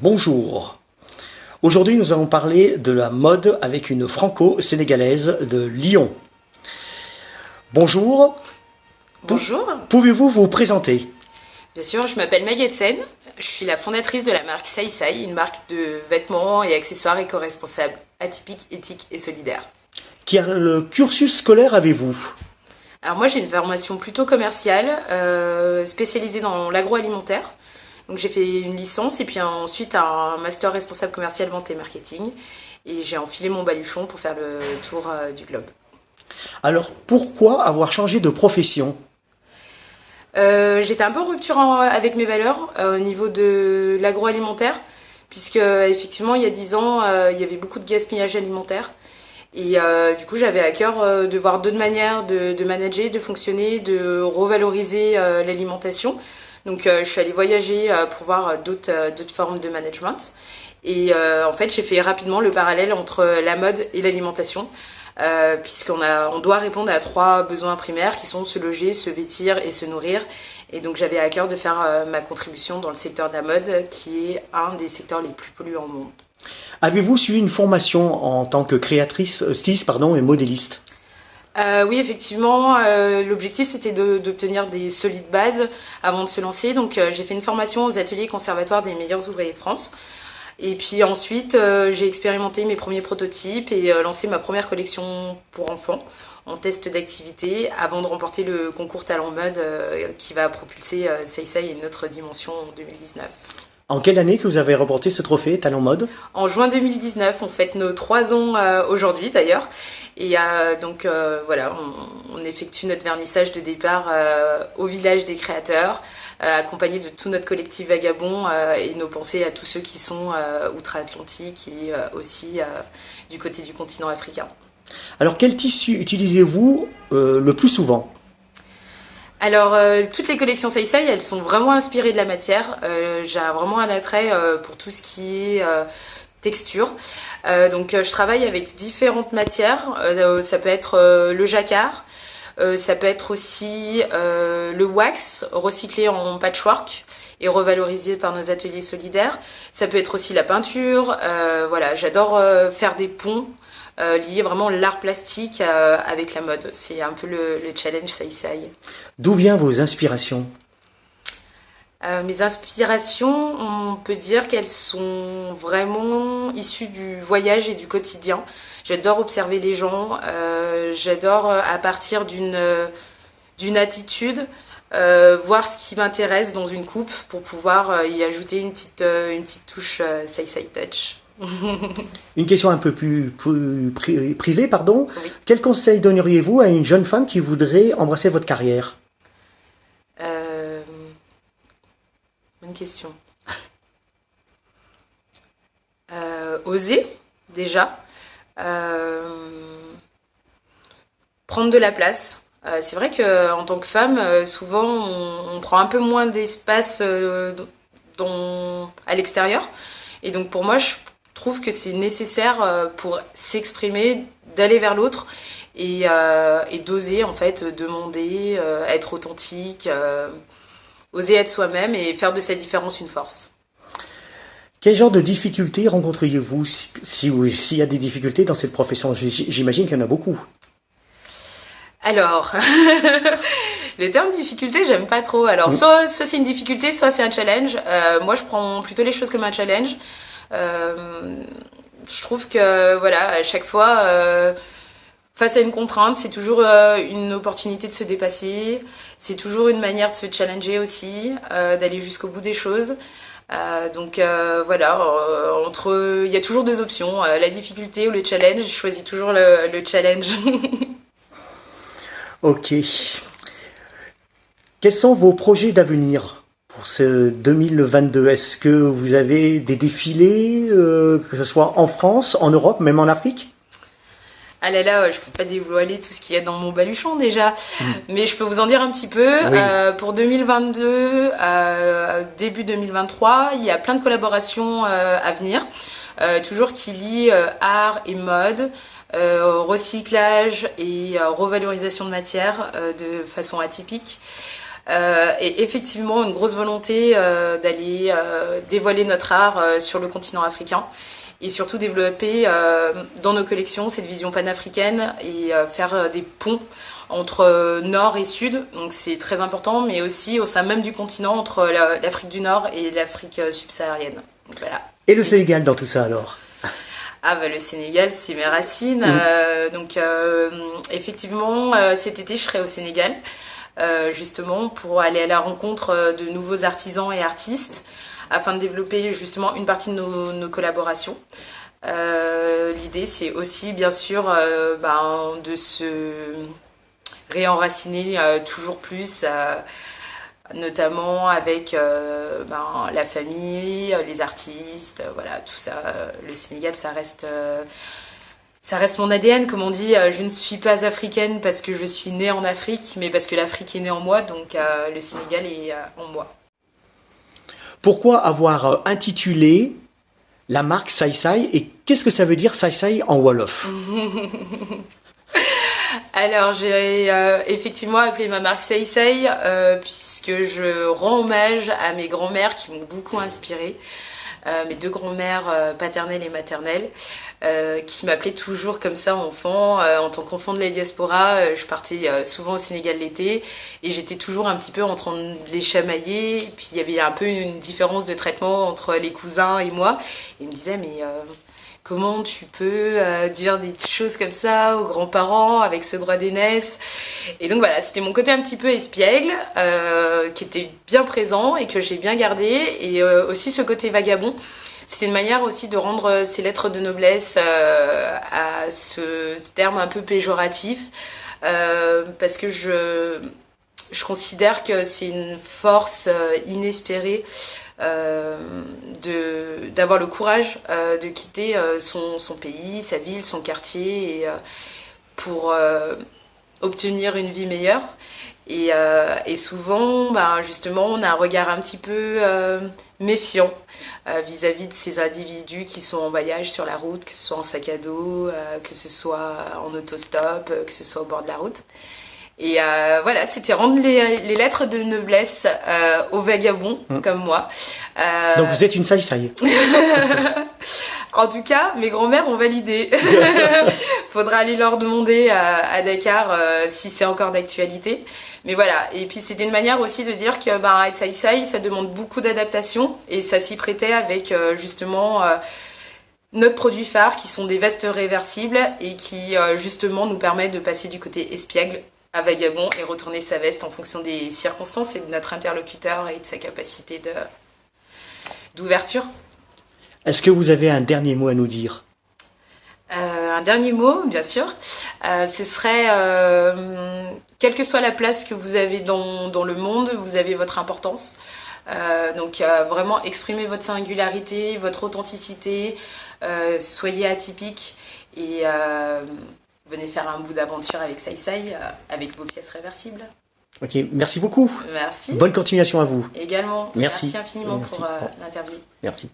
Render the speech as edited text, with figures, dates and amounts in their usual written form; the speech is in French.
Bonjour. Aujourd'hui, nous allons parler de la mode avec une franco-sénégalaise de Lyon. Bonjour. Bonjour. Pouvez-vous vous présenter? Bien sûr, je m'appelle Maguette Sen. Je suis la fondatrice de la marque Sai Sai, une marque de vêtements et accessoires éco-responsables, atypiques, éthiques et solidaires. Quel cursus scolaire avez-vous? Alors moi, j'ai une formation plutôt commerciale, spécialisée dans l'agroalimentaire. Donc j'ai fait une licence et puis ensuite un master responsable commercial, vente et marketing. Et j'ai enfilé mon baluchon pour faire le tour du globe. Alors, pourquoi avoir changé de profession? J'étais un peu en rupture avec mes valeurs au niveau de l'agroalimentaire, puisque effectivement il y a 10 ans il y avait beaucoup de gaspillage alimentaire. Et du coup j'avais à cœur de voir d'autres manières de manager, de fonctionner, de revaloriser l'alimentation. Donc je suis allée voyager pour voir d'autres formes de management. Et en fait j'ai fait rapidement le parallèle entre la mode et l'alimentation. On doit répondre à 3 besoins primaires qui sont se loger, se vêtir et se nourrir. Et donc j'avais à cœur de faire ma contribution dans le secteur de la mode, qui est un des secteurs les plus polluants au monde. Avez-vous suivi une formation en tant que créatrice, styliste et modéliste? Oui, effectivement, l'objectif c'était d'obtenir des solides bases avant de se lancer. Donc j'ai fait une formation aux ateliers conservatoires des meilleurs ouvriers de France. Et puis ensuite, j'ai expérimenté mes premiers prototypes et lancé ma première collection pour enfants en test d'activité avant de remporter le concours Talent Mode qui va propulser Sai Sai à une autre dimension en 2019. En quelle année que vous avez remporté ce trophée Talent Mode? En juin 2019, on fête nos 3 ans aujourd'hui d'ailleurs. Et voilà, on effectue notre vernissage de départ au village des créateurs, accompagné de tout notre collectif Vagabond et nos pensées à tous ceux qui sont outre-Atlantique et aussi du côté du continent africain. Alors, quel tissu utilisez-vous le plus souvent? Alors, toutes les collections Sai Sai, elles sont vraiment inspirées de la matière. J'ai vraiment un attrait pour tout ce qui est texture. Je travaille avec différentes matières. Ça peut être le jacquard, ça peut être aussi le wax recyclé en patchwork et revalorisé par nos ateliers solidaires. Ça peut être aussi la peinture. Voilà, j'adore faire des ponts. Lier vraiment l'art plastique avec la mode. C'est un peu le challenge Sai Sai. D'où viennent vos inspirations? Mes inspirations, on peut dire qu'elles sont vraiment issues du voyage et du quotidien. J'adore observer les gens, j'adore à partir d'une attitude, voir ce qui m'intéresse dans une coupe pour pouvoir y ajouter une petite touche Sai Sai Touch. Une question un peu plus privée, pardon. Oui. Quel conseil donneriez-vous à une jeune femme qui voudrait embrasser votre carrière? Bonne question. Oser, déjà. Prendre de la place. C'est vrai qu'en tant que femme, souvent, on prend un peu moins d'espace à l'extérieur. Et donc, pour moi, je trouve que c'est nécessaire pour s'exprimer, d'aller vers l'autre et d'oser, en fait, demander, être authentique, oser être soi-même et faire de sa différence une force. Quel genre de difficultés rencontriez-vous s'il y a des difficultés dans cette profession? J'imagine qu'il y en a beaucoup. Alors, le terme difficulté, j'aime pas trop. Alors, soit c'est une difficulté, soit c'est un challenge. Moi, je prends plutôt les choses comme un challenge. Je trouve que, voilà, à chaque fois, face à une contrainte, c'est toujours une opportunité de se dépasser. C'est toujours une manière de se challenger aussi, d'aller jusqu'au bout des choses. Voilà, il y a toujours 2 options, la difficulté ou le challenge. Je choisis toujours le challenge. Ok. Quels sont vos projets d'avenir pour ce 2022? Est-ce que vous avez des défilés, que ce soit en France, en Europe, même en Afrique? Ah là là, je peux pas dévoiler tout ce qu'il y a dans mon baluchon déjà, mais je peux vous en dire un petit peu. Oui. Pour 2022, début 2023, il y a plein de collaborations à venir, toujours qui lient art et mode, recyclage et revalorisation de matière de façon atypique. Et effectivement, une grosse volonté d'aller dévoiler notre art sur le continent africain et surtout développer dans nos collections cette vision panafricaine et faire des ponts entre nord et sud. Donc c'est très important, mais aussi au sein même du continent entre l'Afrique du Nord et l'Afrique subsaharienne. Donc, voilà. Et le Sénégal dans tout ça alors? Ah bah le Sénégal, c'est mes racines. Donc effectivement, cet été, je serai au Sénégal, justement pour aller à la rencontre de nouveaux artisans et artistes, afin de développer justement une partie de nos collaborations. L'idée, c'est aussi, bien sûr, de se réenraciner toujours plus, notamment avec la famille, les artistes, voilà, tout ça. Le Sénégal, ça reste mon ADN, comme on dit. Je ne suis pas africaine parce que je suis née en Afrique, mais parce que l'Afrique est née en moi, donc le Sénégal est en moi. Pourquoi avoir intitulé la marque Sai Sai et qu'est-ce que ça veut dire Sai Sai en Wolof? Alors, j'ai effectivement appelé ma marque Sai Sai puisque je rends hommage à mes grands-mères qui m'ont beaucoup inspirée. Mes deux grands-mères paternelles et maternelles qui m'appelaient toujours comme ça enfant. En tant qu'enfant de la diaspora, je partais souvent au Sénégal l'été et j'étais toujours un petit peu en train de les chamailler. Et puis il y avait un peu une différence de traitement entre les cousins et moi. Et ils me disaient mais comment tu peux dire des choses comme ça aux grands-parents avec ce droit d'aînesse? Et donc voilà, c'était mon côté un petit peu espiègle qui était bien présent et que j'ai bien gardé. Et aussi ce côté vagabond. C'était une manière aussi de rendre ces lettres de noblesse à ce terme un peu péjoratif. Parce que je considère que c'est une force inespérée d'avoir le courage de quitter son pays, sa ville, son quartier et, pour obtenir une vie meilleure. Et souvent, justement, on a un regard un petit peu méfiant vis-à-vis de ces individus qui sont en voyage sur la route, que ce soit en sac à dos, que ce soit en autostop, que ce soit au bord de la route. Et voilà, c'était rendre les lettres de noblesse aux vagabonds comme moi. Donc vous êtes une Sai Sai. En tout cas, mes grands-mères ont validé. Faudra aller leur demander à Dakar si c'est encore d'actualité. Mais voilà, et puis c'était une manière aussi de dire que être Sai Sai, ça demande beaucoup d'adaptation et ça s'y prêtait avec justement notre produit phare qui sont des vestes réversibles et qui justement nous permettent de passer du côté espiègle à vagabond et retourner sa veste en fonction des circonstances et de notre interlocuteur et de sa capacité d'ouverture. Est-ce que vous avez un dernier mot à nous dire? Un dernier mot, bien sûr. Ce serait, quelle que soit la place que vous avez dans le monde, vous avez votre importance. Donc vraiment exprimer votre singularité, votre authenticité, soyez atypique et venez faire un bout d'aventure avec Sai Sai, avec vos pièces réversibles. Ok, merci beaucoup. Merci. Bonne continuation à vous. Également. Merci. Merci infiniment pour l'interview. Merci.